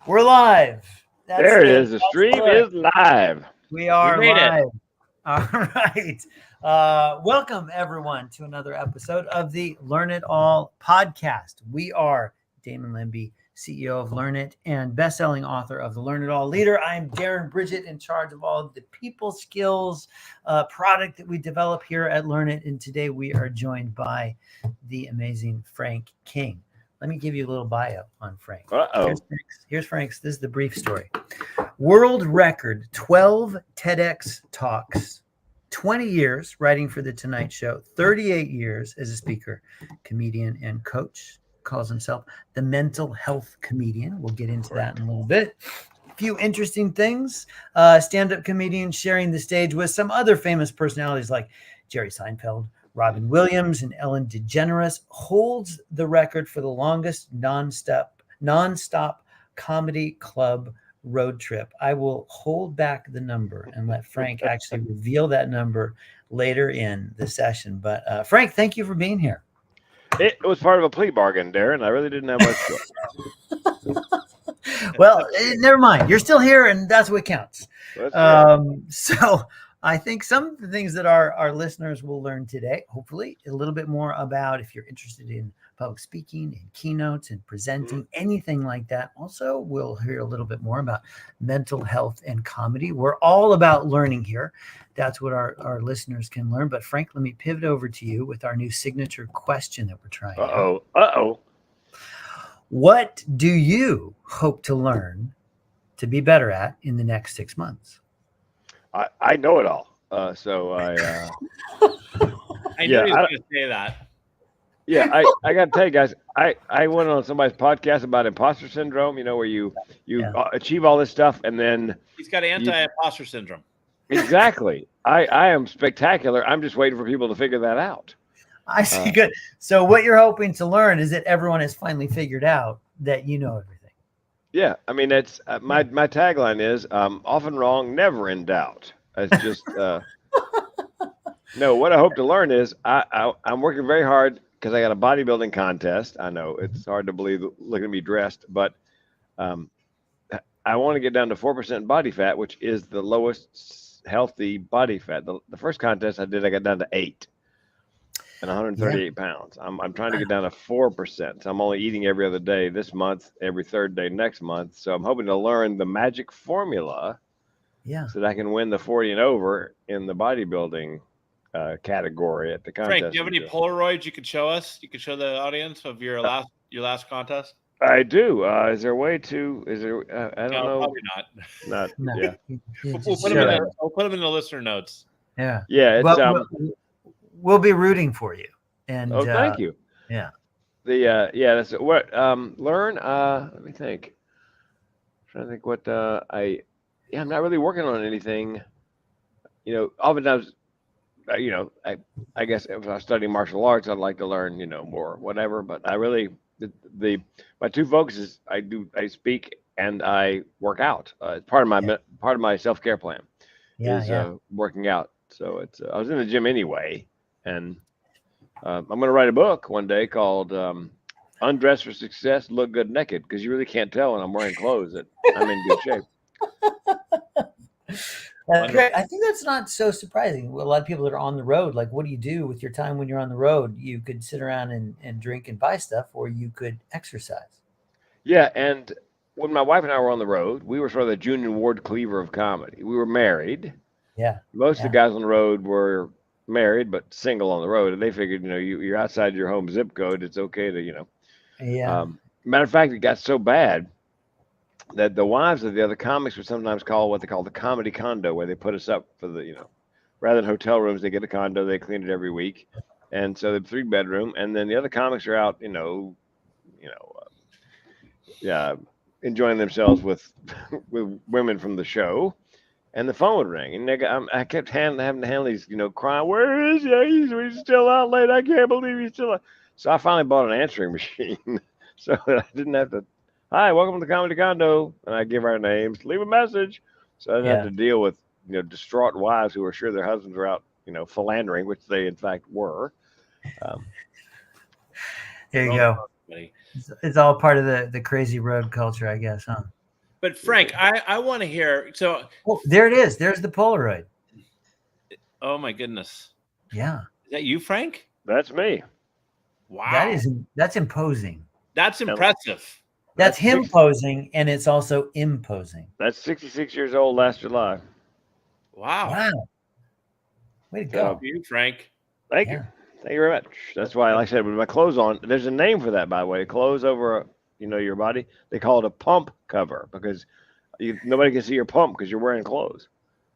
We're live. There it is. The stream is live. We are made it. live. All right. Welcome, everyone, to another episode of the Learn It All podcast. We are Damon Limby, CEO of Learn It and best-selling author of The Learn It All Leader. I'm Darren Bridget, in charge of all of the people skills product that we develop here at Learn It. And today we are joined by the amazing Frank King. Let me give you a little bio on Frank. Here's Frank's. This is the brief story. World record, 12 TEDx talks, 20 years writing for The Tonight Show, 38 years as a speaker, comedian, and coach. Calls himself the mental health comedian. We'll get into that in a little bit. A few interesting things. Stand-up comedian sharing the stage with some other famous personalities like Jerry Seinfeld, Robin Williams, and Ellen DeGeneres. Holds the record for the longest non-stop comedy club road trip. I will hold back the number and let Frank actually reveal that number later in the session. But Frank, thank you for being here. It was part of a plea bargain, Darren. I really didn't have much choice. Well, never mind. You're still here, and that's what counts. So I think some of the things that our listeners will learn today, hopefully, a little bit more about if you're interested in public speaking and keynotes and presenting, anything like that. Also, we'll hear a little bit more about mental health and comedy. We're all about learning here. That's what our listeners can learn. But Frank, let me pivot over to you with our new signature question that we're trying. What do you hope to learn to be better at in the next 6 months? I know it all. I knew he was going to say that. Yeah, I got to tell you guys, I went on somebody's podcast about imposter syndrome, where you achieve all this stuff and then... He's got anti-imposter syndrome. Exactly. I am spectacular. I'm just waiting for people to figure that out. I see. Good. So what you're hoping to learn is that everyone has finally figured out that you know everything. Yeah. I mean, it's my tagline is often wrong, never in doubt. It's just no. What I hope to learn is I'm working very hard because I got a bodybuilding contest. I know it's hard to believe looking at me dressed, but I want to get down to 4% body fat, which is the lowest healthy body fat. The first contest I did, I got down to 8 and 138 pounds. I'm trying to get down to 4%. So I'm only eating every other day this month, every third day next month. So I'm hoping to learn the magic formula. Yeah. So that I can win the 40 and over in the bodybuilding category at the contest. Frank, do you have any Polaroids you could show us? You could show the audience of your last contest? I do. Is there a way to? Is there? I don't know. Probably not. No. Yeah. We'll put them in the listener notes. Yeah. Yeah. It's we'll be rooting for you. And thank you. Yeah. That's what learn. Let me think. I'm trying to think what I'm not really working on anything. Oftentimes, I guess if I was studying martial arts, I'd like to learn, more, whatever. But I really, my two focuses, I speak and I work out. It's part of my self-care plan is working out. So it's I was in the gym anyway, and I'm going to write a book one day called "Undress for Success, Look Good Naked," because you really can't tell when I'm wearing clothes that I'm in good shape. That's great. I think that's not so surprising. A lot of people that are on the road, like, what do you do with your time when you're on the road? You could sit around and drink and buy stuff, or you could exercise. Yeah, and when my wife and I were on the road, we were sort of the Junior Ward Cleaver of comedy. We were married. Yeah. Most of the guys on the road were married, but single on the road, and they figured, you're outside your home zip code. It's okay to, Yeah. Matter of fact, it got so bad that the wives of the other comics would sometimes call what they call the comedy condo, where they put us up for the, rather than hotel rooms, they get a condo, they clean it every week. And so the 3-bedroom, and then the other comics are out, enjoying themselves with women from the show. And the phone would ring, and I kept having to handle these, crying, "Where is he? He's still out late. I can't believe he's still out." So I finally bought an answering machine so that I didn't have to, "Hi, welcome to the Comedy Condo," and I give our names, leave a message, so I didn't have to deal with distraught wives who were sure their husbands were out philandering, which they in fact were. There you go. It's all part of the crazy road culture, I guess, huh? But Frank, I want to hear. So, Oh, there it is. There's the Polaroid. oh my goodness, Yeah, is that you, Frank? That's me. Wow, that's imposing. that's impressive. That's him 60 posing, and it's also imposing. That's 66 years old last July. Wow, Wow, way to good go! for you, Frank. Thank Yeah. you. Thank you very much. That's why, like I said, with my clothes on, there's a name for that, by the way. Clothes over, your body. They call it a pump cover because nobody can see your pump because you're wearing clothes.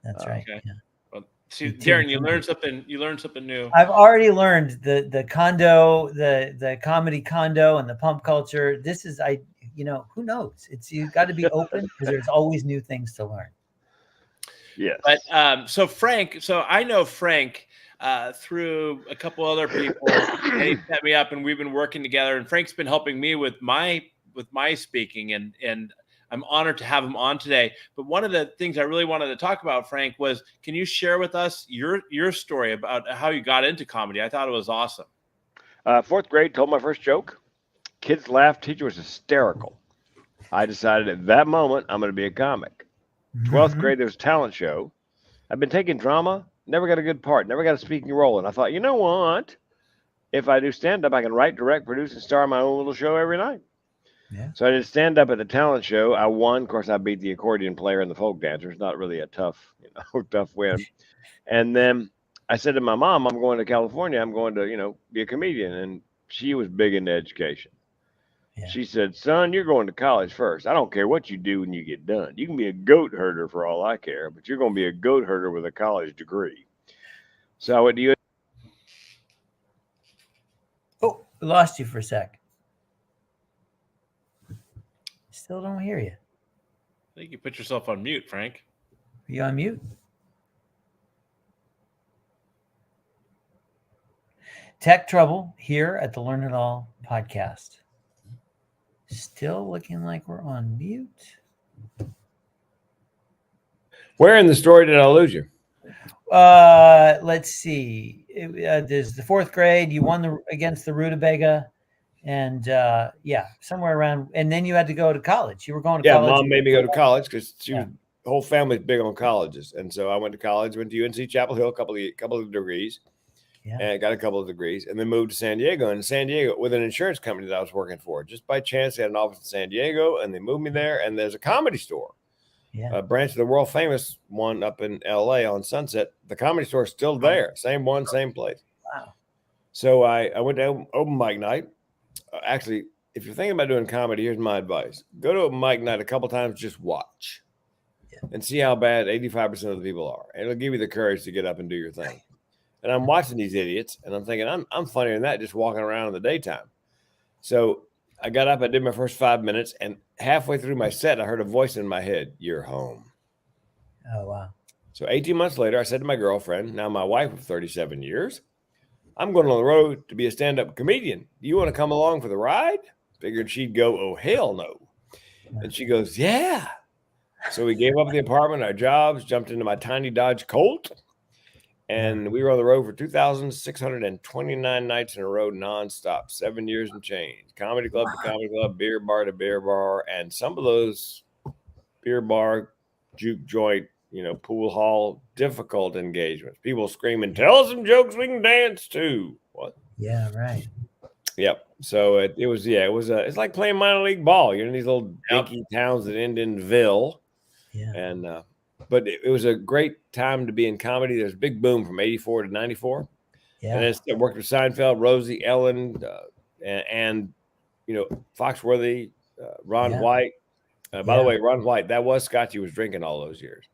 That's right. Okay. Yeah. Well, see, You Darren, you too. learned something. You learned something new. I've already learned the condo, the comedy condo, and the pump culture. This is who knows? You got to be open because there's always new things to learn. Yes. But so Frank, so I know Frank through a couple other people, and he set me up, and we've been working together. And Frank's been helping me with my speaking, and I'm honored to have him on today. But one of the things I really wanted to talk about, Frank, was can you share with us your story about how you got into comedy? I thought it was awesome. Fourth grade, told my first joke. Kids laughed. Teacher was hysterical. I decided at that moment I'm going to be a comic. 12th grade, there was a talent show. I've been taking drama, never got a good part, never got a speaking role. And I thought, you know what? If I do stand up, I can write, direct, produce, and star in my own little show every night. Yeah. So I did stand up at the talent show. I won. Of course, I beat the accordion player and the folk dancer. It's not really a tough win. And then I said to my mom, I'm going to California. I'm going to, be a comedian. And she was big into education. Yeah. She said, son, you're going to college first. I don't care what you do when you get done. You can be a goat herder for all I care, but you're going to be a goat herder with a college degree. So I went to U. Oh, we lost you for a sec. Still don't hear you. I think you put yourself on mute, Frank. Are you on mute? Tech trouble here at the Learn It All podcast. Still looking like we're on mute. Where in the story did I lose you? Let's see. There's the fourth grade. You won against the Rutabaga, and somewhere around. And then you had to go to college. You were going to college. Mom made me go to college because the whole family's big on colleges, and so I went to college. Went to UNC Chapel Hill, a couple of degrees, and got a couple of degrees, and then moved to San Diego. And San Diego with an insurance company that I was working for. Just by chance, they had an office in San Diego, and they moved me there. And there's a comedy store. A branch of the world famous one up in LA on Sunset. The comedy store is still there. Same one, same place. Wow. So I went to open mic night. Actually, if you're thinking about doing comedy, here's my advice. Go to open mic night a couple times, just watch and see how bad 85% of the people are. And it'll give you the courage to get up and do your thing. And I'm watching these idiots and I'm thinking, I'm funnier than that just walking around in the daytime. So I got up, I did my first 5 minutes, and halfway through my set, I heard a voice in my head, you're home. Oh, wow. So 18 months later, I said to my girlfriend, now my wife of 37 years, I'm going on the road to be a stand-up comedian. Do you want to come along for the ride? Figured she'd go, oh, hell no. And she goes, yeah. So we gave up the apartment, our jobs, jumped into my tiny Dodge Colt, and we were on the road for 2,629 nights in a row nonstop, 7 years and change. Comedy club to comedy club, beer bar to beer bar, and some of those beer bar, juke joint, pool hall, difficult engagements. People screaming, tell us some jokes we can dance to. What? Yeah, right. Yep. So it's like playing minor league ball. You're in these little dinky towns that end in Ville. Yeah. And but it was a great time to be in comedy. There's a big boom from 84 to 94. Yeah. And I worked with Seinfeld, Rosie, Ellen, and Foxworthy, Ron White. By the way, Ron White, that was Scotch he was drinking all those years.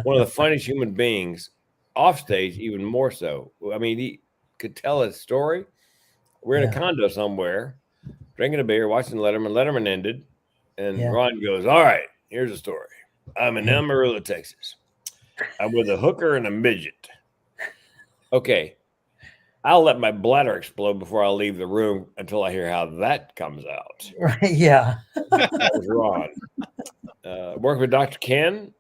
One of the funniest human beings, off stage even more so. I mean, he could tell a story. We're in a condo somewhere, drinking a beer, watching Letterman. Letterman ended, and Ron goes, all right, here's a story. I'm in Amarillo, Texas. I'm with a hooker and a midget. Okay. I'll let my bladder explode before I leave the room until I hear how that comes out. Right. Yeah. That was Ron. Worked with Dr. Ken.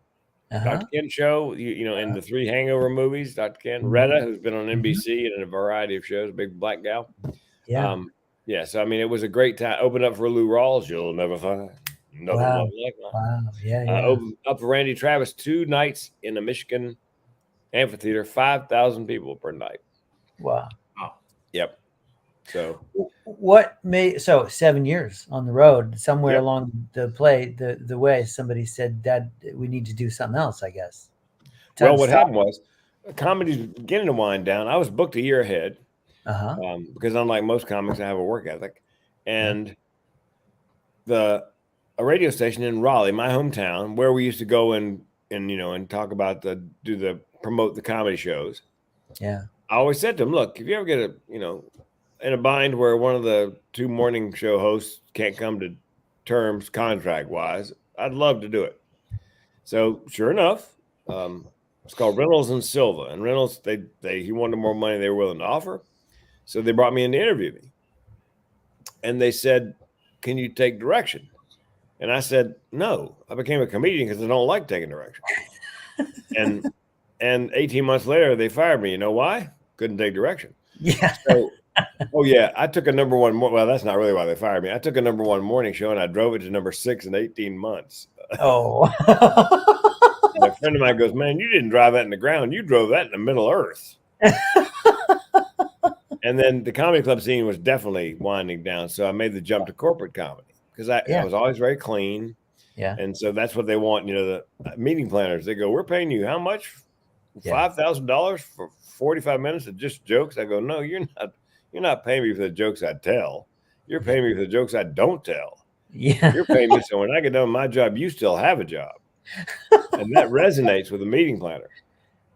Dr. Ken show, in the 3 Hangover movies, Dr. Ken. Retta, who's been on NBC and in a variety of shows, big black gal. Yeah. Yeah, so I mean, it was a great time. Open up for Lou Rawls. You'll never find another Wow. love like mine. Wow. Yeah. Open up for Randy Travis 2 nights in the Michigan amphitheater, 5,000 people per night. Wow. Yep. So what made 7 years on the road? Somewhere Yep. along the way, somebody said, "Dad, we need to do something else." I guess. Well, what happened was, comedy's beginning to wind down. I was booked a year ahead. Because unlike most comics, I have a work ethic, and a radio station in Raleigh, my hometown, where we used to go and talk about promote the comedy shows. Yeah. I always said to them, look, if you ever get in a bind where one of the 2 morning show hosts can't come to terms contract wise, I'd love to do it. So sure enough, it's called Reynolds and Silva, and Reynolds, he wanted more money they were willing to offer. So they brought me in to interview me, and they said, can you take direction? And I said, no, I became a comedian because I don't like taking direction. and 18 months later, they fired me. You know why? Couldn't take direction. Yeah. So, I took a number 1. Well, that's not really why they fired me. I took a number 1 morning show and I drove it to number 6 in 18 months. Oh. And a friend of mine goes, man, you didn't drive that in the ground. You drove that in the middle earth. And then the comedy club scene was definitely winding down. So I made the jump to corporate comedy because I was always very clean. Yeah. And so that's what they want. The meeting planners, they go, we're paying you how much? $5,000 for 45 minutes of just jokes. I go, no, you're not paying me for the jokes I tell. You're paying me for the jokes I don't tell. Yeah. You're paying me so when I get done with my job, you still have a job. And that resonates with a meeting planner.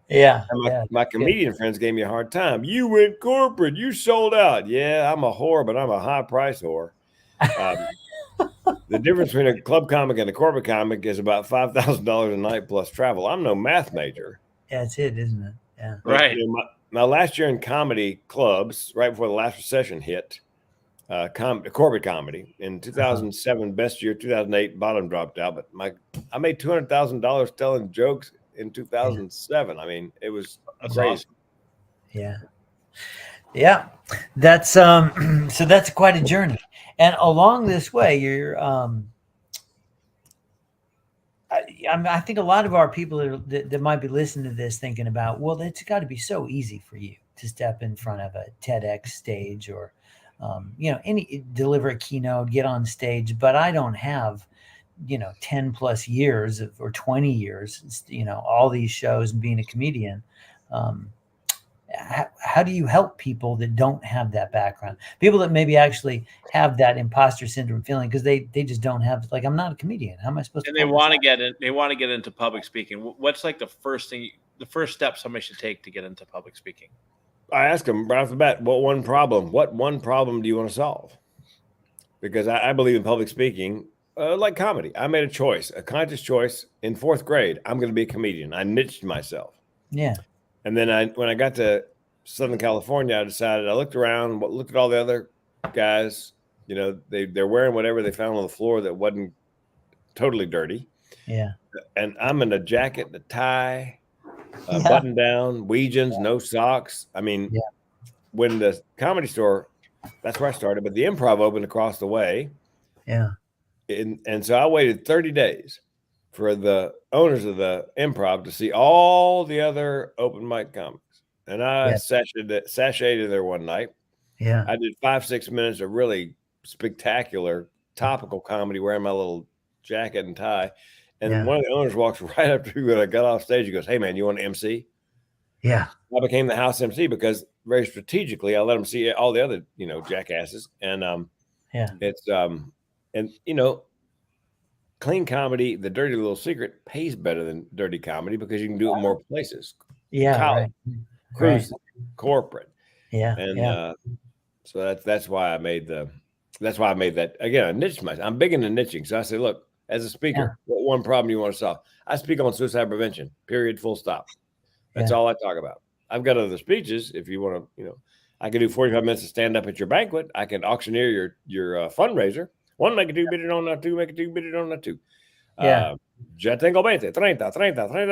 Yeah. And my comedian friends gave me a hard time. You went corporate. You sold out. Yeah, I'm a whore, but I'm a high price whore. The difference between a club comic and a corporate comic is about $5,000 a night plus travel. I'm no math major. Yeah, it's it, isn't it? Yeah. Right. My last year in comedy clubs, right before the last recession hit, corporate comedy in 2007, best year. 2008, bottom dropped out. But I made $200,000 telling jokes in 2007. I mean, it was crazy. Awesome. Yeah. That's so that's quite a journey. And along this way, you're I think a lot of our people that might be listening to this thinking about, well, it's got to be so easy for you to step in front of a TEDx stage or deliver a keynote, get on stage, but I don't have 10 plus years or 20 years, all these shows and being a comedian. How do you help people that don't have that background? People that maybe actually have that imposter syndrome feeling because they just don't have, like, I'm not a comedian. How am I supposed to? And they want to get in. They want to get into public speaking. What's like the first step somebody should take to get into public speaking? I ask them right off the bat, what one problem do you want to solve? Because I believe in public speaking. Like comedy, I made a conscious choice in 4th grade. I'm going to be a comedian. I niched myself. Yeah. And then when I got to Southern California, I decided, I looked around, looked at all the other guys, they're wearing whatever they found on the floor that wasn't totally dirty. Yeah. And I'm in a jacket, a tie, a button down, Weegians, no socks. I mean, when the Comedy Store, that's where I started, but the Improv opened across the way. Yeah. And so I waited 30 days for the owners of the Improv to see all the other open mic comics. And I sashayed there one night. Yeah. I did 5-6 minutes of really spectacular topical comedy wearing my little jacket and tie. And one of the owners walks right up to me when I got off stage. He goes, hey, man, you want to MC? Yeah. I became the house MC because very strategically, I let them see all the other, jackasses. And it's clean comedy, the dirty little secret, pays better than dirty comedy because you can do it in more places. Yeah. College, cruise, corporate. Yeah. And so that's why I made that. Again, I niched myself. I'm big into niching. So I say, look, as a speaker, what one problem you want to solve? I speak on suicide prevention, period, full stop. That's all I talk about. I've got other speeches. If you want to, I can do 45 minutes to stand up at your banquet. I can auctioneer your fundraiser. One, make it two, bid it on that two, make it two, bid it on that two. Ya tengo 30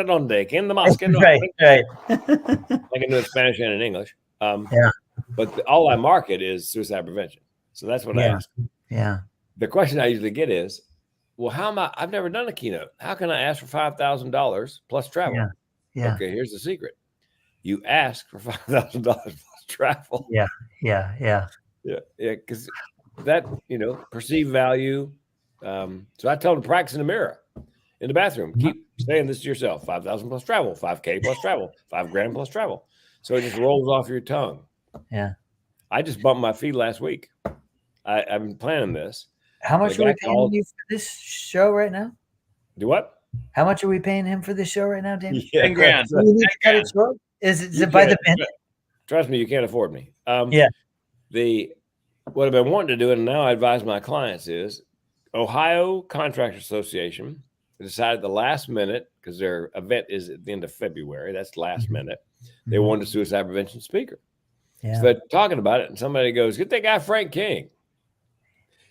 donde, que en the mosque. Right. I can do it in Spanish and in English. But all I market is suicide prevention. So that's what I ask. Yeah. The question I usually get is, well, how am I've never done a keynote. How can I ask for $5,000 plus travel? Yeah. Yeah. Okay, here's the secret. You ask for $5,000 plus travel. Yeah. Yeah. Yeah. Yeah. Because that, perceived value. So I tell them to practice in the mirror, in the bathroom. Keep saying this to yourself: 5,000 plus travel, 5K plus travel, $5,000 plus travel. So it just rolls off your tongue. Yeah. I just bumped my feet last week. I've been planning this. How much are we paying you for this show right now? Do what? How much are we paying him for this show right now, Damon? $10 grand. Do we need to cut it short? Is it by the minute? Trust me, you can't afford me. Yeah. What I've been wanting to do, and now I advise my clients, is Ohio Contractors Association decided the last minute, because their event is at the end of February. That's last minute. They wanted a suicide prevention speaker. Yeah. So they're talking about it, and somebody goes, "Get that guy Frank King."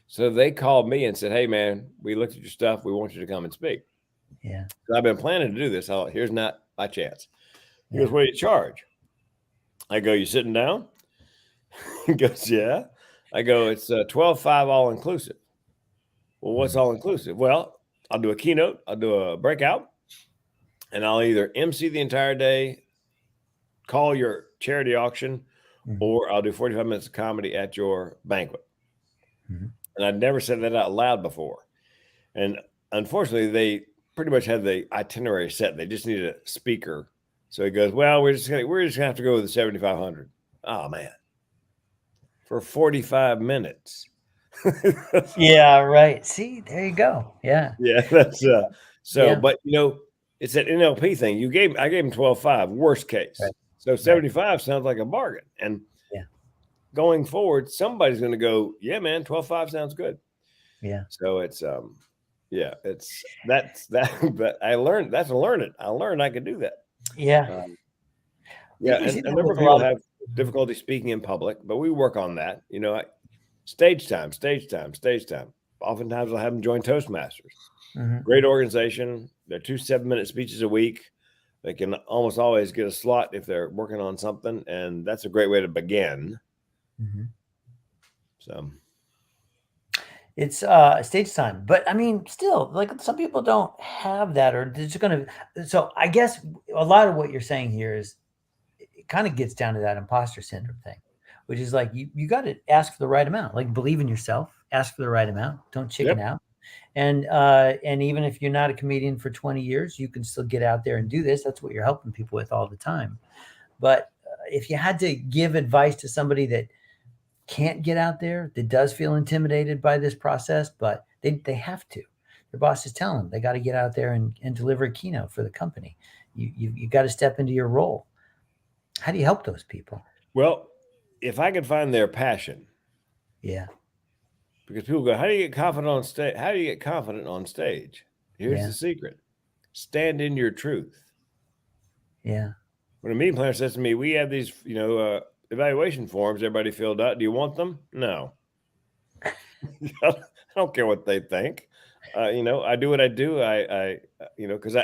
So they called me and said, "Hey, man, we looked at your stuff. We want you to come and speak." Yeah. So I've been planning to do this. Here's not my chance. He goes, "What do you charge?" I go, "You sitting down?" He goes, "Yeah." I go, "It's $12.5 all inclusive." Well, what's all inclusive? Well, I'll do a keynote, I'll do a breakout, and I'll either MC the entire day, call your charity auction, or I'll do 45 minutes of comedy at your banquet. And I'd never said that out loud before. And unfortunately, they pretty much had the itinerary set. They just needed a speaker. So he goes, "Well, we're just gonna have to go with the 7,500. Oh man, for 45 minutes. Yeah, right. See, there you go. Yeah. Yeah, that's but it's an NLP thing. I gave him 12.5, worst case. Right. So 75 sounds like a bargain. And going forward, somebody's going to go, "Yeah, man, 12.5 sounds good." Yeah. So it's but I learned that's a learn it. I learned I could do that. Yeah. And a number of people have difficulty speaking in public, but we work on that. Stage time. Oftentimes I'll have them join Toastmasters. Great organization. They're 2 7-minute speeches a week. They can almost always get a slot if they're working on something, and that's a great way to begin. So it's stage time, but I mean, still, like, some people don't have that, or they're just gonna. So I guess a lot of what you're saying here is, it kind of gets down to that imposter syndrome thing, which is like, you got to ask for the right amount. Like, believe in yourself, ask for the right amount, don't chicken out. And even if you're not a comedian for 20 years, you can still get out there and do this. That's what you're helping people with all the time. But if you had to give advice to somebody that can't get out there, that does feel intimidated by this process, but they have to, their boss is telling them they got to get out there and deliver a keynote for the company. You got to step into your role. How do you help those people? Well, if I could find their passion. Yeah. Because people go, "How do you get confident on stage? How do you get confident on stage?" Here's the secret. Stand in your truth. Yeah. When a meeting planner says to me, "We have these, evaluation forms everybody filled out. Do you want them?" No. I don't care what they think. I do what I do. Because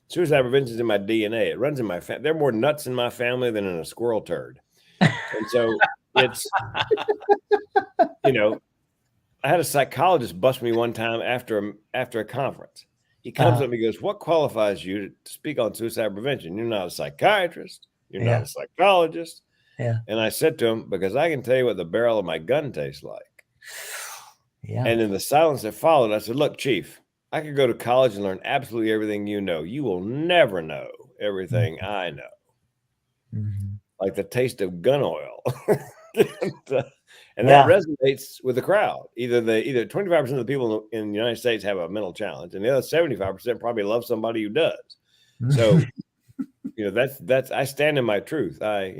suicide prevention is in my DNA. It runs in my family. There are more nuts in my family than in a squirrel turd. And so it's, I had a psychologist bust me one time after a conference. He comes up and he goes, "What qualifies you to speak on suicide prevention? You're not a psychiatrist. You're not a psychologist." Yeah. And I said to him, "Because I can tell you what the barrel of my gun tastes like." Yeah. And in the silence that followed, I said, "Look, Chief, I could go to college and learn absolutely everything you know. You will never know everything I know." Like the taste of gun oil. And that resonates with the crowd. Either 25% of the people in the United States have a mental challenge, and the other 75% probably love somebody who does. So, that's I stand in my truth. I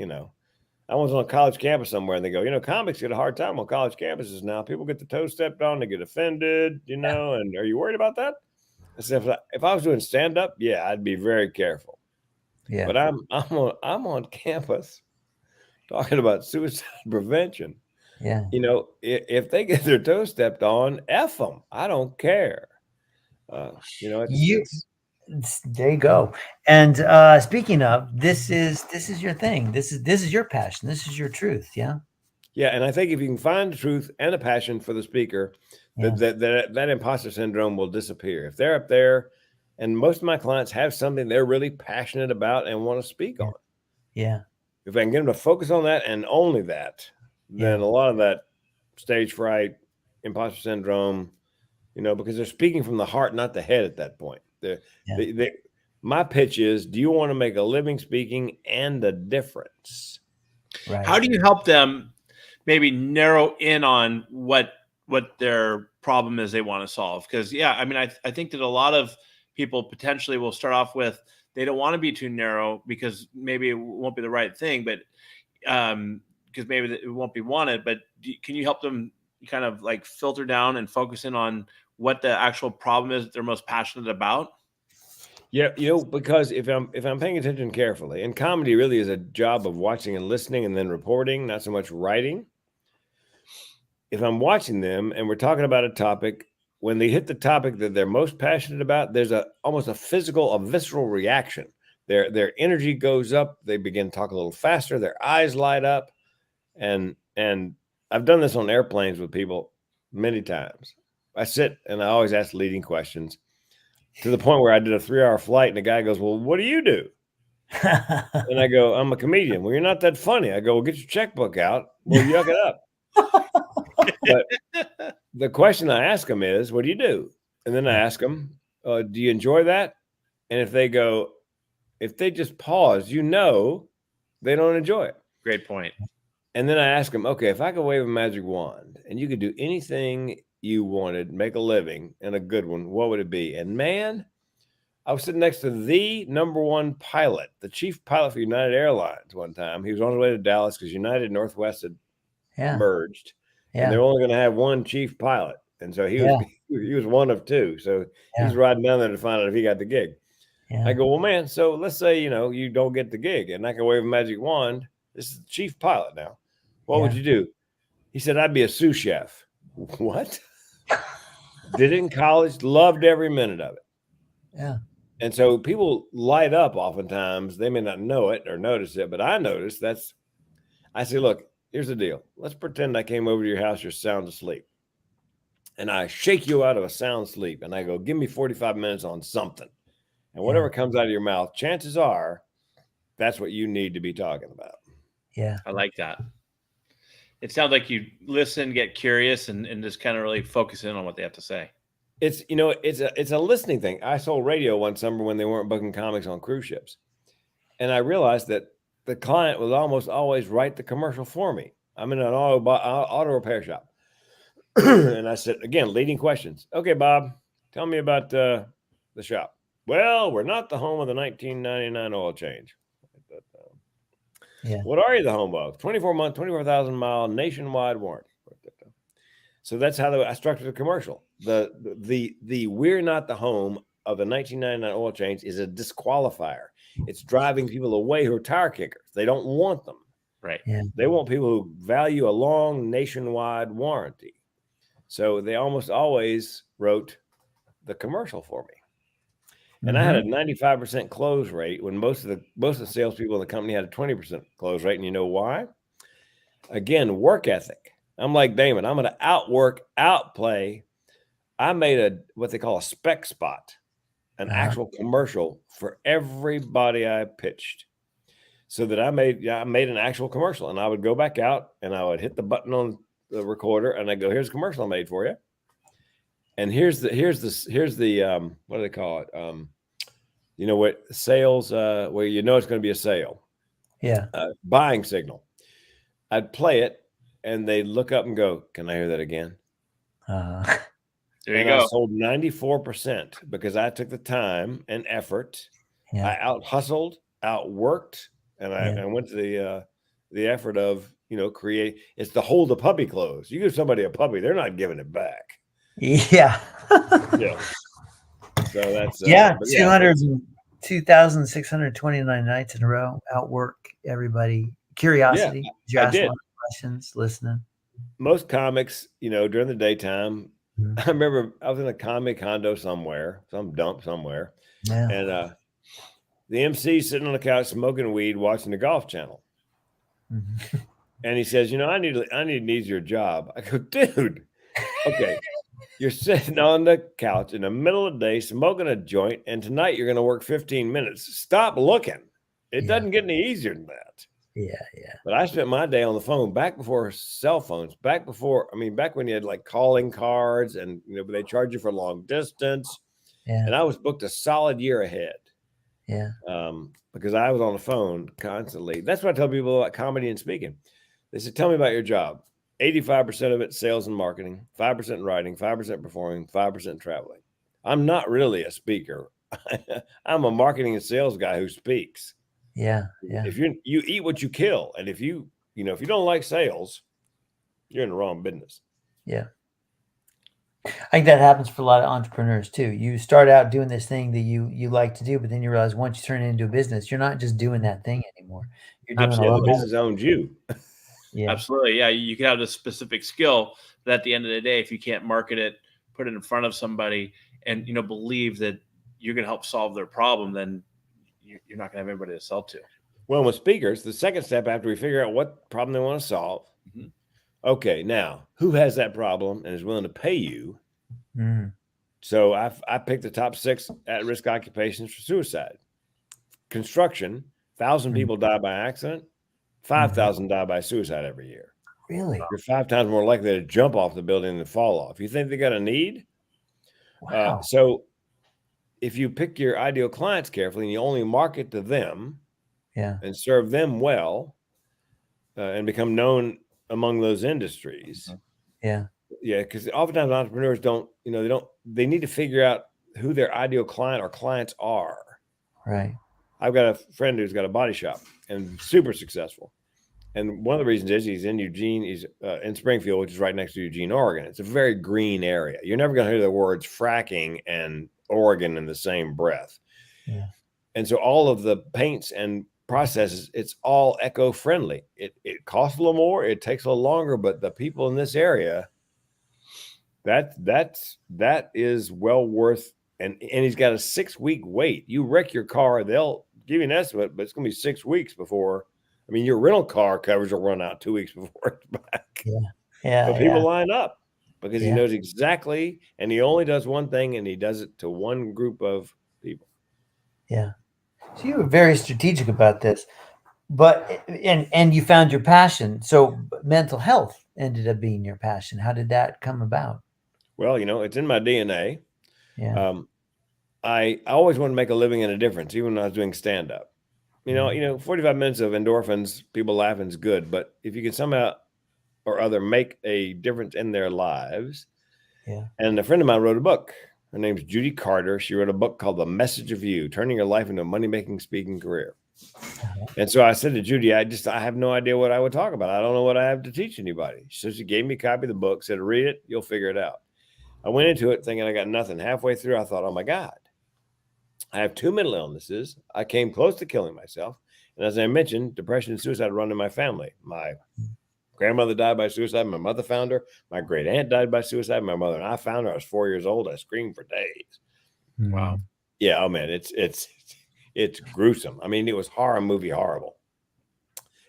was on a college campus somewhere, and they go, "Comics get a hard time on college campuses now. People get their toes stepped on, they get offended, and are you worried about that?" I said, if I was doing stand up, I'd be very careful. Yeah. But I'm on campus talking about suicide prevention. Yeah. If they get their toes stepped on, F them. I don't care. There you go. And speaking of, this is your thing. This is your passion. This is your truth. Yeah. Yeah, and I think if you can find the truth and a passion for the speaker, that imposter syndrome will disappear. If they're up there, and most of my clients have something they're really passionate about and want to speak on. Yeah. If I can get them to focus on that and only that, then a lot of that stage fright, imposter syndrome, because they're speaking from the heart, not the head at that point. My pitch is, do you want to make a living speaking and a difference? Right. How do you help them maybe narrow in on what their problem is they want to solve? Because I think that a lot of people potentially will start off with, they don't want to be too narrow because maybe it won't be the right thing, but because maybe it won't be wanted. But can you help them kind of like filter down and focus in on what the actual problem is that they're most passionate about? Yeah, because if I'm paying attention carefully, and comedy really is a job of watching and listening and then reporting, not so much writing. If I'm watching them and we're talking about a topic, when they hit the topic that they're most passionate about, there's almost a visceral reaction. Their energy goes up. They begin to talk a little faster. Their eyes light up. And I've done this on airplanes with people many times. I sit and I always ask leading questions, to the point where I did a 3-hour flight and the guy goes, "Well, what do you do?" And I go, "I'm a comedian." "Well, you're not that funny." I go, "Well, get your checkbook out. We'll yuck it up." But the question I ask them is, "What do you do?" And then I ask them, "Do you enjoy that?" And if they just pause, they don't enjoy it. Great point. And then I ask them, "Okay, if I could wave a magic wand and you could do anything you wanted, make a living and a good one, what would it be?" And man, I was sitting next to the number one pilot, the chief pilot for United Airlines one time. He was on his way to Dallas because United and Northwest had merged. And they're only going to have one chief pilot. And so he was one of two. So he's riding down there to find out if he got the gig. I go, "Well, man, so let's say, you don't get the gig and I can wave a magic wand. This is the chief pilot now. What would you do?" He said, "I'd be a sous chef." What? Did it in college, loved every minute of it. Yeah. And so people light up oftentimes. They may not know it or notice it, but I notice I say, "Look, here's the deal. Let's pretend I came over to your house, you're sound asleep. And I shake you out of a sound sleep. And I go, give me 45 minutes on something. And whatever comes out of your mouth, chances are that's what you need to be talking about." Yeah. I like that. It sounds like you listen, get curious, and just kind of really focus in on what they have to say. It's a listening thing. I sold radio one summer when they weren't booking comics on cruise ships. And I realized that the client would almost always write the commercial for me. I'm in an auto repair shop. And I said, again, leading questions. "Okay, Bob, tell me about the shop." "Well, we're not the home of the 1999 oil change." "What are you the home of?" 24-month, 24,000-mile nationwide warranty. So that's how I structured the commercial. The "we're not the home of the 1999 oil change" is a disqualifier. It's driving people away who are tire kickers. They don't want them. Right. Yeah. They want people who value a long nationwide warranty. So they almost always wrote the commercial for me. And I had a 95% close rate when most of the salespeople in the company had a 20% close rate. And you know why? Again, work ethic. I'm like Damon. I'm going to outwork, outplay. I made what they call a spec spot, an actual commercial for everybody I pitched, so that I made an actual commercial. And I would go back out and I would hit the button on the recorder and I go, "Here's a commercial I made for you. And here's the what do they call it? What sales, where it's going to be a sale. Yeah. Buying signal." I'd play it and they'd look up and go, "Can I hear that again?" There you And go. I sold 94% because I took the time and effort. Yeah. I out-hustled, outworked, and I went to the effort of, create. It's the hold the puppy close. You give somebody a puppy, they're not giving it back. Yeah. Yeah. So that's 2,629 nights in a row. Outwork everybody. Curiosity. Yeah, I did. A lot of questions, listening. Most comics, during the daytime, I remember I was in a comic condo somewhere, some dump somewhere, and the MC sitting on the couch smoking weed, watching the Golf Channel. And he says, I need an easier job. I go, dude, okay. You're sitting on the couch in the middle of the day, smoking a joint, and tonight you're going to work 15 minutes. Stop looking. It doesn't get any easier than that. Yeah. But I spent my day on the phone back before cell phones, back when you had like calling cards and, they charge you for long distance. Yeah. And I was booked a solid year ahead. Yeah. Because I was on the phone constantly. That's what I tell people about comedy and speaking. They said, tell me about your job. 85% of it sales and marketing, 5% in writing, 5% performing, 5% traveling. I'm not really a speaker. I'm a marketing and sales guy who speaks. Yeah. If you eat what you kill, and if you don't like sales, you're in the wrong business. Yeah. I think that happens for a lot of entrepreneurs too. You start out doing this thing that you like to do, but then you realize once you turn it into a business, you're not just doing that thing anymore. You're doing Absolutely. a The lot business owns you. Yeah. Absolutely. Yeah. You can have this specific skill, but at the end of the day, if you can't market it, put it in front of somebody and, believe that you're going to help solve their problem, then you're not going to have anybody to sell to. Well, with speakers, the second step after we figure out what problem they want to solve, okay, now who has that problem and is willing to pay you? So I picked the top 6 at-risk occupations for suicide. Construction, 1,000 people die by accident, 5,000 die by suicide every year. Really? You're 5 times more likely to jump off the building than fall off. You think they got a need? Wow. So if you pick your ideal clients carefully and you only market to them and serve them well and become known among those industries. Yeah, because oftentimes entrepreneurs they need to figure out who their ideal client or clients are. Right. I've got a friend who's got a body shop and super successful. And one of the reasons is he's in Eugene, he's in Springfield, which is right next to Eugene, Oregon. It's a very green area. You're never going to hear the words fracking and Oregon in the same breath. Yeah. And so all of the paints and processes, it's all eco-friendly. It costs a little more, it takes a little longer, but the people in this area, that is well worth. And he's got a 6-week wait. You wreck your car, they'll give you an estimate, but it's going to be 6 weeks before. I mean, your rental car coverage will run out 2 weeks before it's back. Yeah. But people line up because he knows exactly, and he only does one thing, and he does it to one group of people. Yeah. So you were very strategic about this, but and you found your passion. So mental health ended up being your passion. How did that come about? Well, it's in my DNA. Yeah. I always wanted to make a living and a difference, even when I was doing stand-up. 45 minutes of endorphins, people laughing is good, but if you can somehow or other make a difference in their lives. Yeah. And a friend of mine wrote a book. Her name's Judy Carter. She wrote a book called The Message of You, Turning Your Life into a Money-Making Speaking Career. And so I said to Judy, I have no idea what I would talk about. I don't know what I have to teach anybody. So she gave me a copy of the book, said, read it, you'll figure it out. I went into it thinking I got nothing. Halfway through, I thought, oh my God, I have 2 mental illnesses. I came close to killing myself. And as I mentioned, depression and suicide run in my family. My grandmother died by suicide. My mother found her. My great aunt died by suicide. My mother and I found her. I was 4 years old. I screamed for days. Wow. Yeah. Oh man, it's gruesome. I mean, it was horror movie horrible.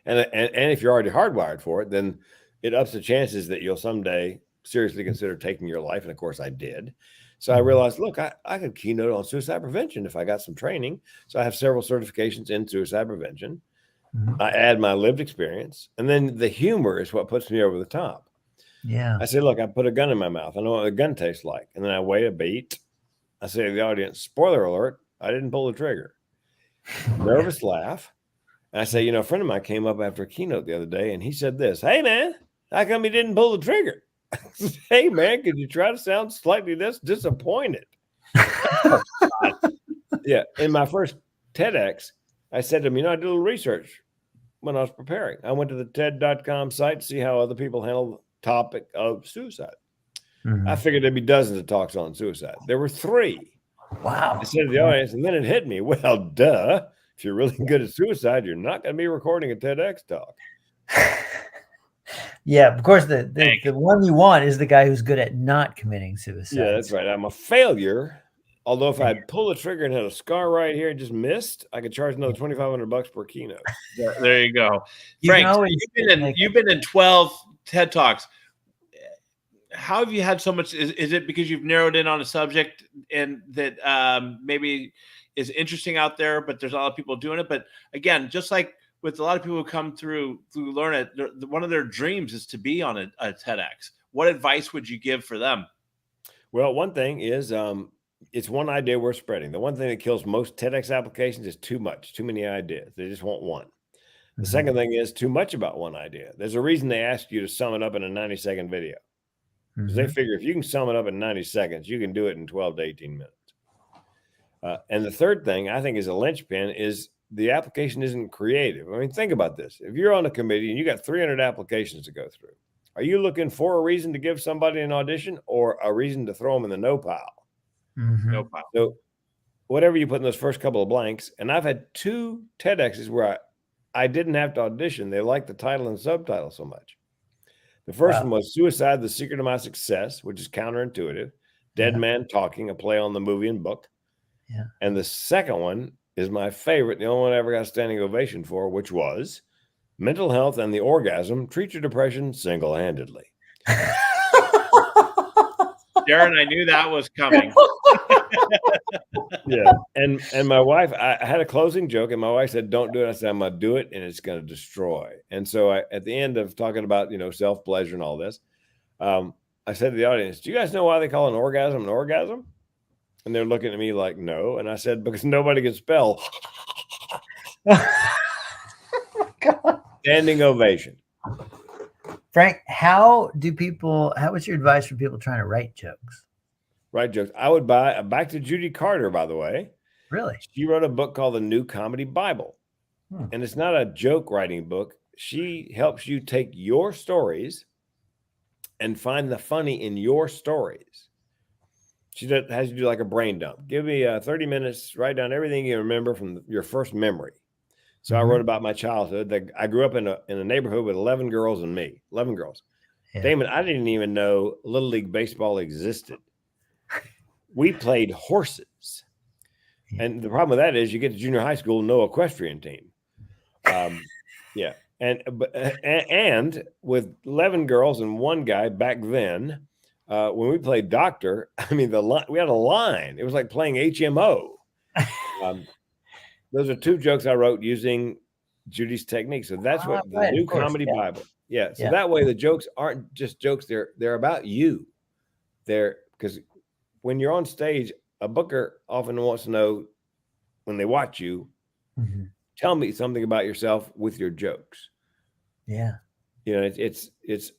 And if you're already hardwired for it, then it ups the chances that you'll someday seriously consider taking your life. And of course I did. So I realized, look, I could keynote on suicide prevention if I got some training. So I have several certifications in suicide prevention. I add my lived experience, and then the humor is what puts me over the top. Yeah. I say, look, I put a gun in my mouth. I know what a gun tastes like. And then I wait a beat. I say to the audience, spoiler alert, I didn't pull the trigger. Nervous laugh. And I say, a friend of mine came up after a keynote the other day, and he said this, hey, man, how come you didn't pull the trigger? Hey, man, could you try to sound slightly disappointed? Yeah. In my first TEDx, I said to him, I did a little research when I was preparing. I went to the TED.com site to see how other people handle the topic of suicide. I figured there'd be dozens of talks on suicide. There were 3. Wow. I said to the audience, and then it hit me. Well, duh. If you're really good at suicide, you're not going to be recording a TEDx talk. Yeah, of course, the one you want is the guy who's good at not committing suicide. Yeah, that's right. I'm a failure Although if I pull the trigger and had a scar right here and just missed, I could charge another $2,500 per keynote. There you go. You can Frank, always you've been in 12 TED Talks. How have you had so much? Is it because you've narrowed in on a subject and that maybe is interesting out there, but there's a lot of people doing it? But again, just like with a lot of people who come through Learn It, one of their dreams is to be on a TEDx. What advice would you give for them? Well, one thing is it's one idea worth spreading. The one thing that kills most TEDx applications is too many ideas. They just want one. The second thing is too much about one idea. There's a reason they ask you to sum it up in a 90-second video. Because they figure if you can sum it up in 90 seconds, you can do it in 12 to 18 minutes. And the third thing I think is a linchpin is the application isn't creative. I mean, think about this. If you're on a committee and you got 300 applications to go through, are you looking for a reason to give somebody an audition or a reason to throw them in the no pile? No pile. So whatever you put in those first couple of blanks, and I've had 2 TEDx's where I didn't have to audition. They liked the title and subtitle so much. The first one was Suicide, the Secret of My Success, which is counterintuitive. Dead Man Talking, a play on the movie and book. Yeah. And the second one is my favorite, the only one I ever got a standing ovation for, which was Mental Health and the Orgasm, Treat Your Depression Single-Handedly. Darren, I knew that was coming. Yeah. And my wife, I had a closing joke, and my wife said, don't do it. I said, I'm going to do it, and it's going to destroy. And so at the end of talking about, self-pleasure and all this, I said to the audience, do you guys know why they call an orgasm an orgasm? And they're looking at me like, no. And I said, because nobody can spell. Standing ovation. Frank, what's your advice for people trying to write jokes? Write jokes. I would buy back to Judy Carter, by the way. Really? She wrote a book called The New Comedy Bible. And it's not a joke writing book. She helps you take your stories and find the funny in your stories. She has you do like a brain dump. Give me 30 minutes, write down everything you remember from your first memory. So I wrote about my childhood. I grew up in a neighborhood with 11 girls and me. 11 girls. Yeah. Damon, I didn't even know Little League Baseball existed. We played horses. Yeah. And the problem with that is you get to junior high school, no equestrian team. Yeah. And with 11 girls and one guy back then, when we played doctor, I mean, we had a line. It was like playing HMO. Those are 2 jokes I wrote using Judy's technique. So that's what the New Comedy Bible. Yeah. So that way the jokes aren't just jokes. They're about you. Because when you're on stage, a booker often wants to know when they watch you, tell me something about yourself with your jokes. Yeah. It's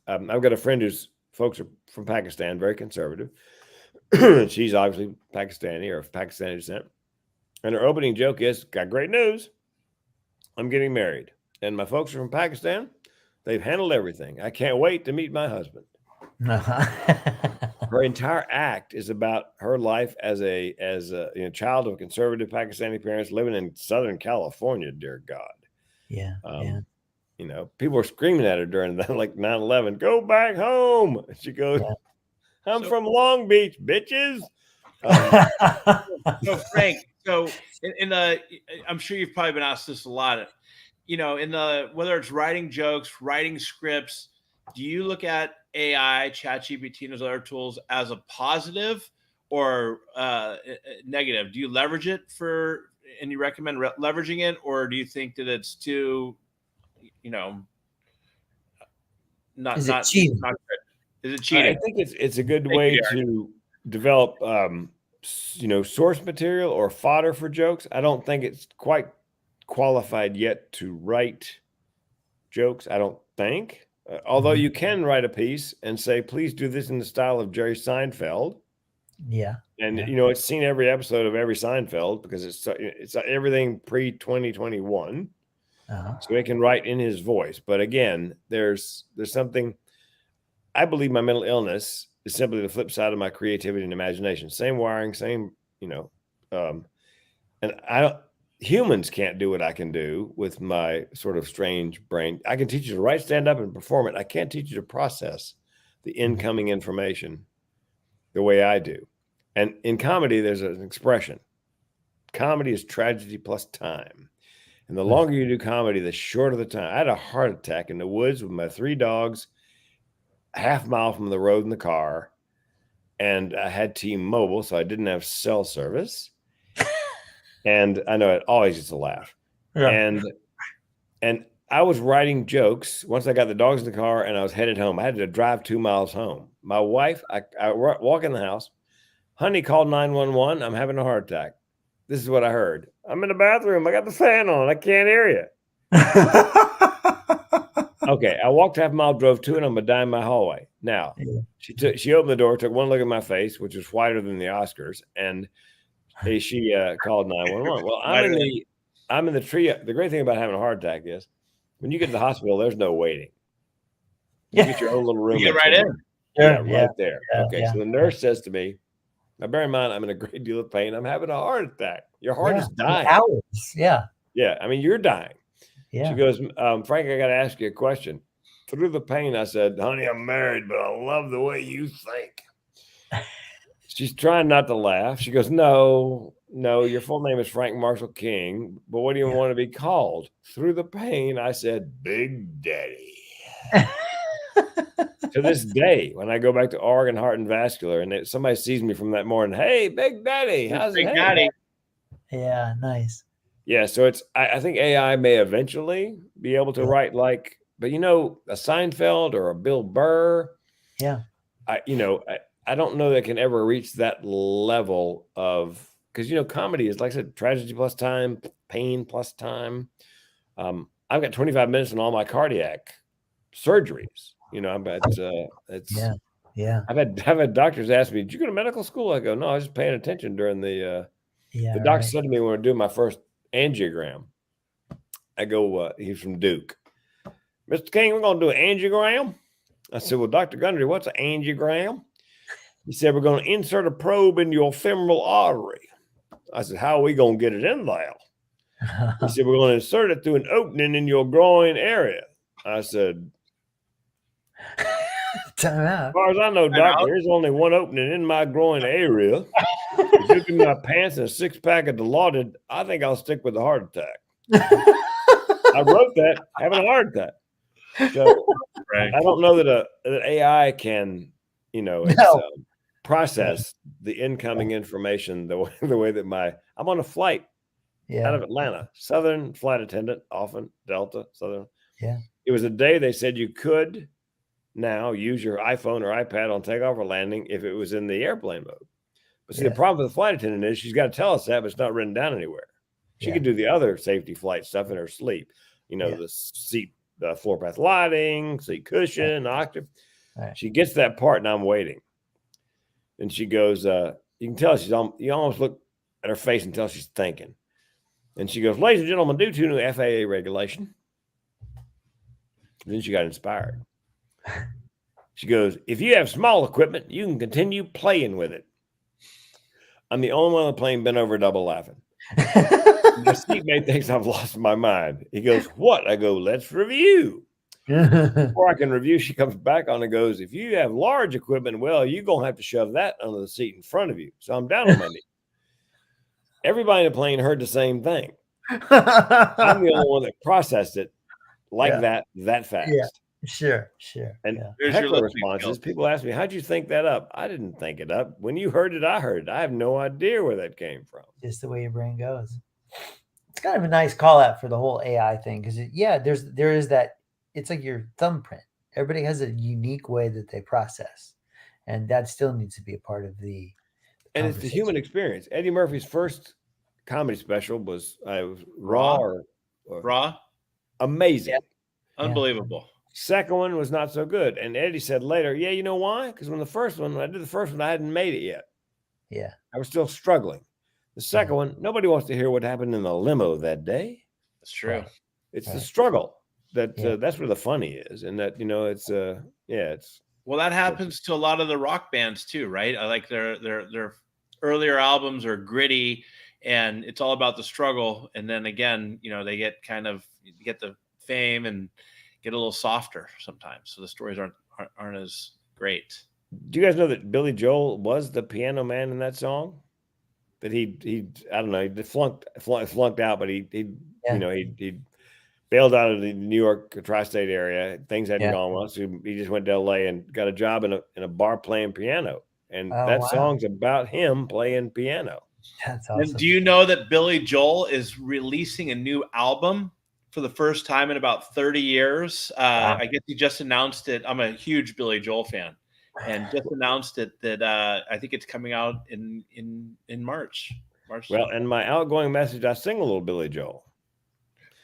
I've got a friend whose folks are from Pakistan, very conservative. She's obviously Pakistani or of Pakistani descent. And her opening joke is, got great news. I'm getting married. And my folks are from Pakistan. They've handled everything. I can't wait to meet my husband. Her entire act is about her life as a child of conservative Pakistani parents living in Southern California, dear God. Yeah. People were screaming at her during that, like 9/11, go back home. She goes, I'm from Long Beach, bitches. So Frank, I'm sure you've probably been asked this a lot. Whether it's writing jokes, writing scripts, do you look at AI, ChatGPT, and those other tools as a positive or negative? Do you leverage it and you recommend leveraging it, or do you think that it's too, not cheating? Is it cheating? I think it's a good way to develop, source material or fodder for jokes. I don't think it's quite qualified yet to write jokes. I don't think. Although you can write a piece and say, please do this in the style of Jerry Seinfeld. Yeah. And, it's seen every episode of every Seinfeld because it's everything pre-2021. So it can write in his voice. But again, there's something, I believe my mental illness is simply the flip side of my creativity and imagination. Same wiring, same, and humans can't do what I can do with my sort of strange brain. I can teach you to write, stand up, and perform it. I can't teach you to process the incoming information the way I do. And in comedy, there's an expression. Comedy is tragedy plus time. And the longer you do comedy, the shorter the time. I had a heart attack in the woods with my 3 dogs, half mile from the road in the car. And I had T-Mobile, so I didn't have cell service. And I know it always used to laugh. Yeah. And I was writing jokes once I got the dogs in the car and I was headed home. I had to drive 2 miles home. My wife, I walk in the house. Honey, called 911. I'm having a heart attack. This is what I heard. I'm in the bathroom. I got the fan on. I can't hear you. Okay. I walked half a mile, drove 2, and I'm going to die in my hallway. Now, she opened the door, took one look at my face, which was whiter than the Oscars, and she called 911. Well, I'm in the tree. The great thing about having a heart attack is when you get to the hospital, there's no waiting. You get your own little room. You get right in. Right there. Yeah, okay. So the nurse says to me, now bear in mind, I'm in a great deal of pain. I'm having a heart attack. Your heart is dying. Hours. Yeah. Yeah. I mean, you're dying. Yeah. She goes, Frank, I got to ask you a question. Through the pain, I said, honey, I'm married, but I love the way you think. She's trying not to laugh. She goes, no, your full name is Frank Marshall King, but what do you want to be called? Through the pain, I said, Big Daddy. To this day, when I go back to Oregon Heart and Vascular and somebody sees me from that morning, hey, Big Daddy, how's it? Big Daddy. Yeah, nice. Yeah, so I think AI may eventually be able to write like, but a Seinfeld or a Bill Burr. Yeah. I don't know that can ever reach that level of, because comedy is, like I said, tragedy plus time, pain plus time. I've got 25 minutes on all my cardiac surgeries. I've had doctors ask me, did you go to medical school? I go, no, I was just paying attention during the doctor said to me when I do my first angiogram. I go, he's from Duke. Mr. King, we're going to do an angiogram. I said, well, Dr. Gundry, what's an angiogram? He said, we're going to insert a probe into your femoral artery. I said, how are we going to get it in there? He said, we're going to insert it through an opening in your groin area. I said, as far as I know, doctor, there's only one opening in my groin area. If you give me my pants and a 6-pack of Dilaudid, I think I'll stick with the heart attack. I wrote that, having a heart attack. So I don't know that that AI can, process the incoming information the way that I'm on a flight out of Atlanta, Southern flight attendant, often Delta, Southern. Yeah. It was a day they said you could now use your iPhone or iPad on takeoff or landing if it was in the airplane mode. But see, the problem with the flight attendant is she's got to tell us that, but it's not written down anywhere. She could do the other safety flight stuff in her sleep. The seat, the floor path lighting, seat cushion, octave. Right. She gets that part, and I'm waiting. And she goes, you can tell you almost look at her face and tell she's thinking. And she goes, ladies and gentlemen, due to new FAA regulation. And then she got inspired. She goes, if you have small equipment, you can continue playing with it. I'm the only one on the plane bent over double laughing. My seatmate thinks I've lost my mind. He goes, what? I go, let's review. Before I can review, she comes back on and goes, if you have large equipment, well, you're going to have to shove that under the seat in front of you. So I'm down on my knee. Everybody in the plane heard the same thing. I'm the only one that processed it like that fast. Yeah. Sure. And heckler responses, people ask me, how'd you think that up? I didn't think it up. When you heard it, I heard it. I have no idea where that came from. Just the way your brain goes. It's kind of a nice call out for the whole AI thing. Because there is that, it's like your thumbprint. Everybody has a unique way that they process. And that still needs to be a part of the and it's the human experience. Eddie Murphy's first comedy special was Raw. Amazing. Yeah. Unbelievable. Second one was not so good. And Eddie said later, yeah, you know why? Because when I did the first one, I hadn't made it yet. Yeah. I was still struggling. The second one, nobody wants to hear what happened in the limo that day. That's true. It's the struggle that's where the funny is. And that, it's. Well, that happens to a lot of the rock bands too, right? I like their earlier albums are gritty and it's all about the struggle. And then again, they get the fame and get a little softer sometimes. So the stories aren't as great. Do you guys know that Billy Joel was the piano man in that song? That he I don't know, he flunked out, but he Yeah. you know, he bailed out of the New York tri-state area. Things hadn't Yeah. gone well, so he just went to LA and got a job in a bar playing piano. And Oh, that wow. song's about him playing piano. That's And awesome. do you know that Billy Joel is releasing a new album for the first time in about 30 years? Wow. I guess he just announced it. I'm a huge Billy Joel fan, and just announced it that I think it's coming out in March. Well, in my outgoing message, I sing a little Billy Joel.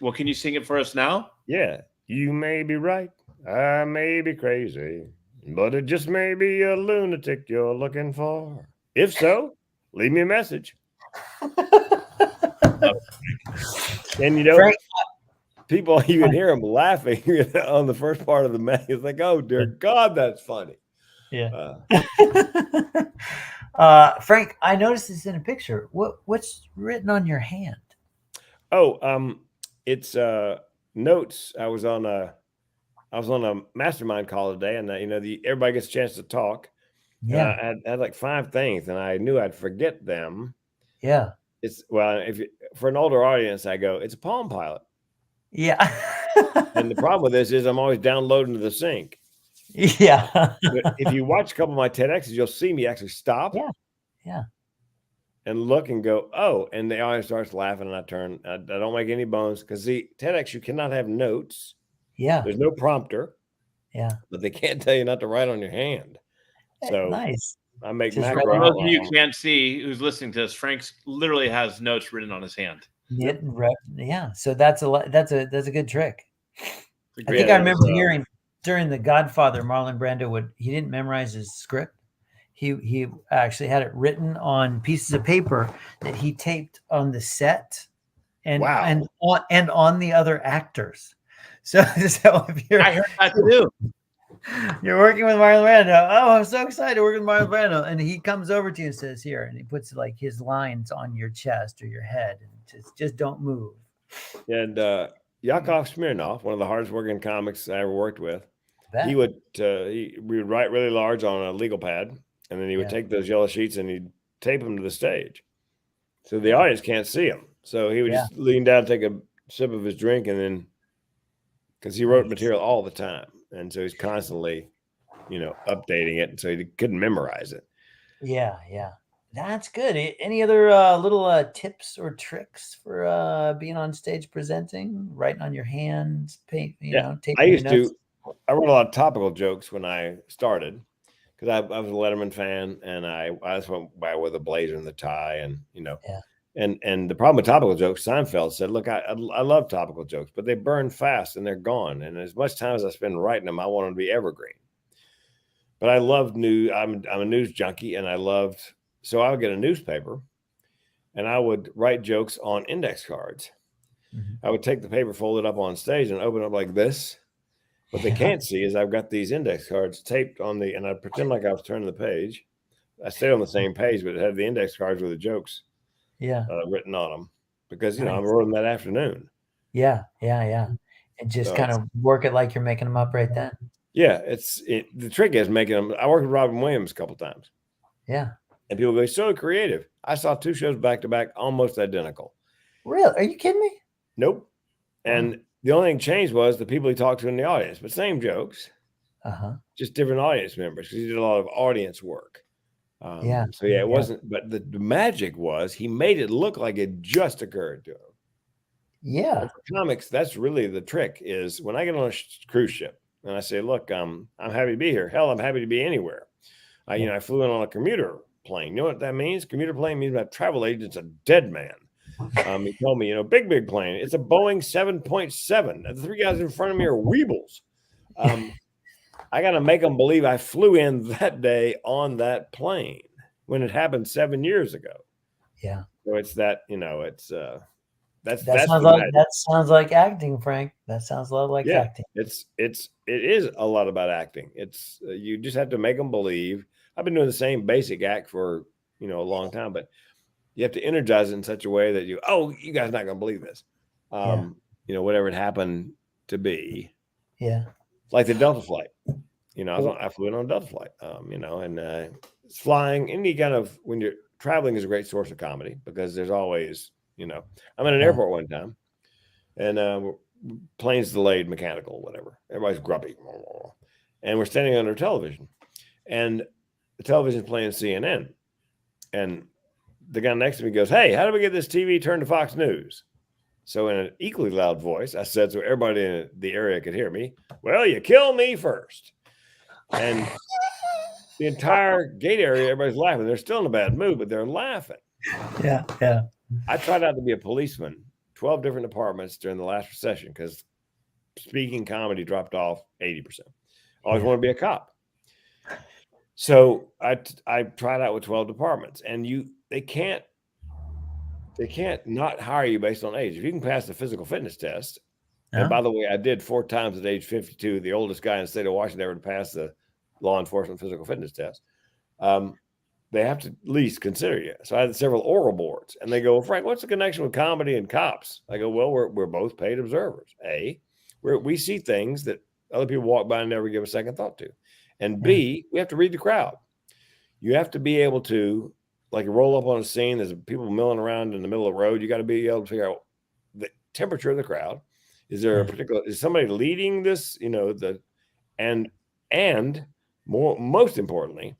Well, can you sing it for us now? Yeah. You may be right. I may be crazy, but it just may be a lunatic you're looking for. If so, leave me a message. And you know, Frank, people, you can hear them laughing on the first part of the message. It's like, oh dear God, that's funny. yeah. Frank, I noticed this in a picture. What's written on your hand? Oh, it's notes. I was on a mastermind call today, and you know, everybody gets a chance to talk. Yeah. And I had like 5 things, and I knew I'd forget them. Yeah. It's for an older audience, I go, it's a Palm Pilot. Yeah. And the problem with this is I'm always downloading to the sync. Yeah. But if you watch a couple of my TEDx's, you'll see me actually stop. Yeah. Yeah. And look and go, oh, and the audience starts laughing, and I turn. I don't make any bones because the TEDx, you cannot have notes. Yeah. There's no prompter. Yeah. But they can't tell you not to write on your hand. So nice. I make Just macro For those of outlines. you who can't see who's listening to this, Frank literally has notes written on his hand. Yeah. So that's a good trick. I think Yeah, I remember hearing during The Godfather, Marlon Brando he didn't memorize his script. He actually had it written on pieces of paper that he taped on the set and on the other actors. So if I heard that too. You're working with Marlon Brando. Oh, I'm so excited working with Marlon Brando. And he comes over to you and says, here, and he puts like his lines on your chest or your head and just don't move. And Yakov Smirnoff, one of the hardest working comics I ever worked with, we would write really large on a legal pad, and then he would take those yellow sheets and he'd tape them to the stage. So the audience can't see him. So he would just lean down, take a sip of his drink, and then, because he wrote material all the time. And so he's constantly, updating it. And so he couldn't memorize it. Yeah. Yeah. That's good. Any other little tips or tricks for being on stage presenting, writing on your hands, tape I wrote a lot of topical jokes when I started because I was a Letterman fan, and I just went by with a blazer and the tie, and and the problem with topical jokes, Seinfeld said, look, I love topical jokes, but they burn fast and they're gone. And as much time as I spend writing them, I want them to be evergreen. But I love news. I'm a news junkie, and so I would get a newspaper and I would write jokes on index cards. Mm-hmm. I would take the paper, fold it up on stage, and open it up like this. What they can't see is I've got these index cards taped on and I pretend like I was turning the page. I stayed on the same page, but it had the index cards with the jokes written on them because, I wrote them that afternoon. Yeah. And just kind of work it like you're making them up right then. Yeah. The trick is making them. I worked with Robin Williams a couple of times. Yeah. And people go, so creative. I saw 2 shows back to back, almost identical. Really? Are you kidding me? Nope. And the only thing changed was the people he talked to in the audience, but same jokes. Just different audience members, because he did a lot of audience work. So it wasn't, but the magic was he made it look like it just occurred to him. Yeah. And for comics, that's really the trick, is when I get on a cruise ship and I say, look, I'm happy to be here. Hell, I'm happy to be anywhere. I flew in on a commuter plane. You know what that means? Commuter plane means my travel agent's a dead man. He told me, big plane. It's a Boeing 7.7. The 3 guys in front of me are weebles. I got to make them believe I flew in that day on that plane when it happened 7 years ago. Yeah. So it's that, that sounds like acting, Frank. That sounds a lot like acting. It is a lot about acting. It's you just have to make them believe. I've been doing the same basic act for, a long time, but you have to energize it in such a way that you guys are not going to believe this. Whatever it happened to be. Yeah. Like the Delta flight. I flew in on a Delta flight, and flying any kind of when you're traveling is a great source of comedy because there's always, I'm in an airport one time and plane's delayed, mechanical, whatever. Everybody's grumpy, and we're standing under television, and the television's playing CNN, and the guy next to me goes, "Hey, how do we get this TV turned to Fox News?" So in an equally loud voice, I said so everybody in the area could hear me, "Well, you kill me first." And the entire gate area, everybody's laughing. They're still in a bad mood, but they're laughing. Yeah, yeah. I tried out to be a policeman, 12 different departments during the last recession because speaking comedy dropped off 80%. I always want to be a cop. So I tried out with 12 departments, and they can't not hire you based on age. If you can pass the physical fitness test, and by the way, I did 4 times at age 52, the oldest guy in the state of Washington ever to pass the law enforcement physical fitness test. They have to at least consider you. So I had several oral boards, and they go, "Well, Frank, what's the connection with comedy and cops?" I go, "Well, we're both paid observers. A, we see things that other people walk by and never give a second thought to. And B, we have to read the crowd. You have to be able to, like, roll up on a scene. There's people milling around in the middle of the road. You got to be able to figure out the temperature of the crowd. Is there a particular, is somebody leading this, and most importantly,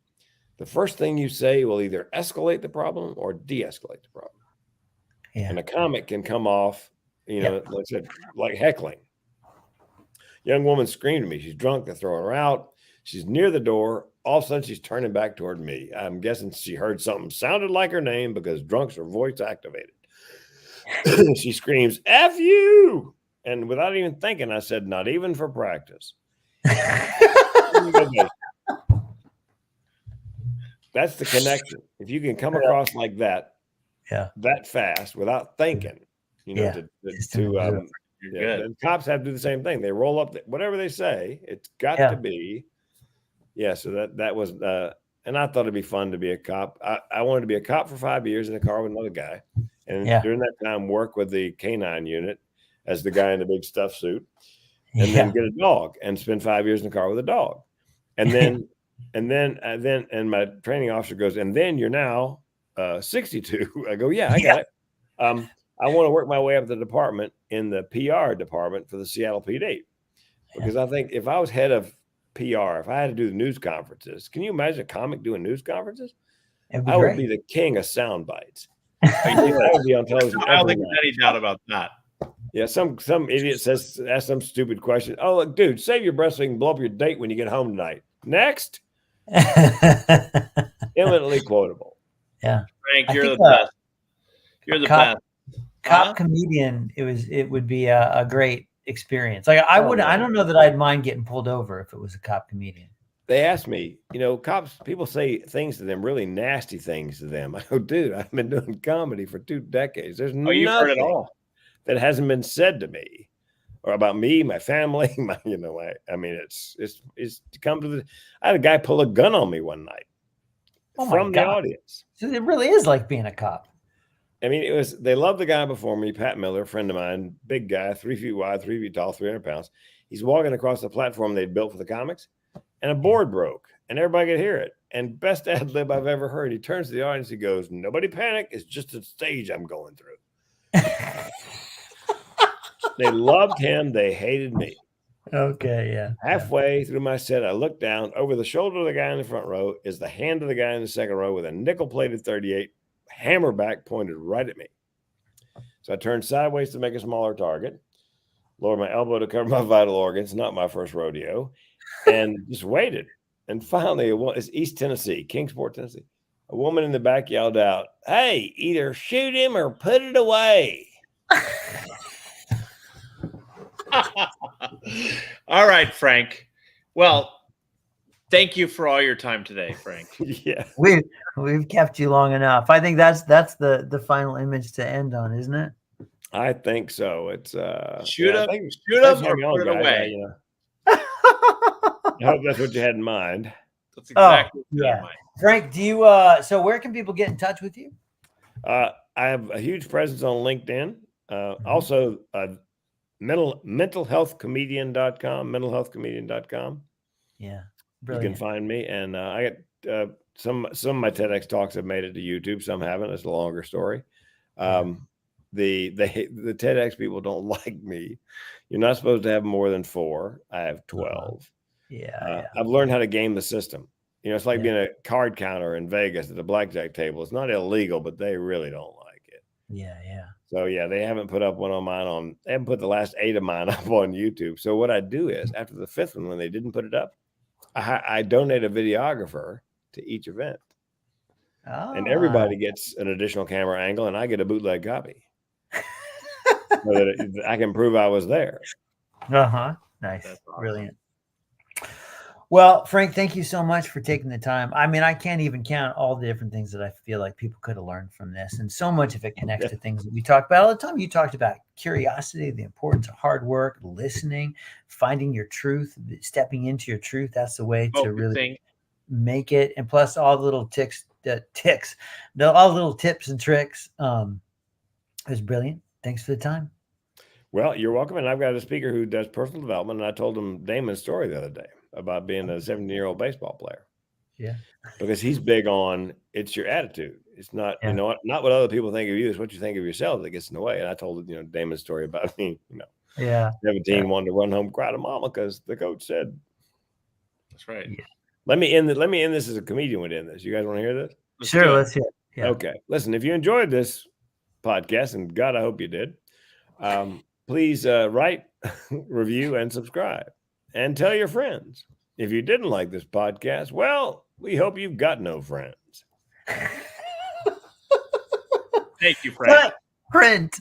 the first thing you say will either escalate the problem or de-escalate the problem. Yeah. And a comic can come off, like I said, like heckling. Young woman screamed at me. She's drunk. They're throwing her out. She's near the door. All of a sudden, she's turning back toward me. I'm guessing she heard something sounded like her name because drunks are voice activated. She screams, "F you!" And without even thinking, I said, "Not even for practice." That's the connection. If you can come across like that, that fast without thinking, and cops have to do the same thing. They roll up whatever they say. It's got to be. So that was, and I thought it'd be fun to be a cop. I wanted to be a cop for 5 years in a car with another guy, and during that time work with the canine unit as the guy in the big stuffed suit, and then get a dog and spend 5 years in the car with a dog, and then. And my training officer goes, "And then you're now 62. I go, "Yeah, I got it. I want to work my way up the department in the PR department for the Seattle PD, because I think if I was head of PR, if I had to do the news conferences, can you imagine a comic doing news conferences? I would be the king of sound bites. I would be on television. I don't think there's any doubt about that. Yeah, some idiot asks some stupid question. "Oh, look, dude, save your breath so you can blow up your date when you get home tonight." Next. Eminently quotable. Yeah, Frank, you're the best. You're the best. Cop comedian. It would be a great experience. Like I don't know that I'd mind getting pulled over if it was a cop comedian. They asked me, cops, people say things to them, really nasty things to them. I go, "Dude, I've been doing comedy for 2 decades. There's you've heard it all that hasn't been said to me or about me, my family, it's come to I had a guy pull a gun on me one night from the audience. So it really is like being a cop. I mean, they loved the guy before me, Pat Miller, a friend of mine, big guy, 3 feet wide, 3 feet tall, 300 pounds. He's walking across the platform they'd built for the comics, and a board broke, and everybody could hear it. And best ad lib I've ever heard. He turns to the audience, he goes, "Nobody panic. It's just a stage I'm going through." They loved him. They hated me. Okay, yeah. Halfway through my set, I looked down. Over the shoulder of the guy in the front row is the hand of the guy in the second row with a nickel-plated .38 hammerback pointed right at me. So I turned sideways to make a smaller target, lowered my elbow to cover my vital organs, not my first rodeo, and just waited. And finally, it's East Tennessee, Kingsport, Tennessee. A woman in the back yelled out, "Hey, either shoot him or put it away." All right, Frank. Well, thank you for all your time today, Frank. Yeah, we've kept you long enough. I think that's the final image to end on, isn't it? I think so. It's shoot up or put it away. I hope that's what you had in mind. That's exactly what you had in mind. Frank, do you so where can people get in touch with you? I have a huge presence on LinkedIn. Also mentalhealthcomedian.com. Yeah. You can find me, and I got some of my TEDx talks have made it to YouTube. Some haven't. It's a longer story. The TEDx people don't like me. You're not supposed to have more than 4. I have 12. I've learned how to game the system. It's like being a card counter in Vegas at the blackjack table. It's not illegal, but they really don't like it. So they haven't put up one on mine they haven't put the last 8 of mine up on YouTube. So what I do is after the 5th one, when they didn't put it up, I donate a videographer to each event. And everybody gets an additional camera angle, and I get a bootleg copy. So that I can prove I was there. Nice. That's awesome. Brilliant. Well, Frank, thank you so much for taking the time. I mean, I can't even count all the different things that I feel like people could have learned from this. And so much of it connects to things that we talk about all the time. You talked about curiosity, the importance of hard work, listening, finding your truth, stepping into your truth. That's the way to really make it. And plus all the little all the little tips and tricks. It was brilliant. Thanks for the time. Well, you're welcome. And I've got a speaker who does personal development. And I told him Damon's story the other day about being a 17-year-old baseball player. Because he's big on it's your attitude. It's not, not what other people think of you. It's what you think of yourself that gets in the way. And I told Damon's story about me, 17 wanted to run home, cry to mama because the coach said. That's right. Let me end this as a comedian would end this. You guys want to hear this? Let's hear it. Okay. Listen, if you enjoyed this podcast, and God, I hope you did, please write, review, and subscribe. And tell your friends. If you didn't like this podcast, well, we hope you've got no friends. Thank you, Frank. Print.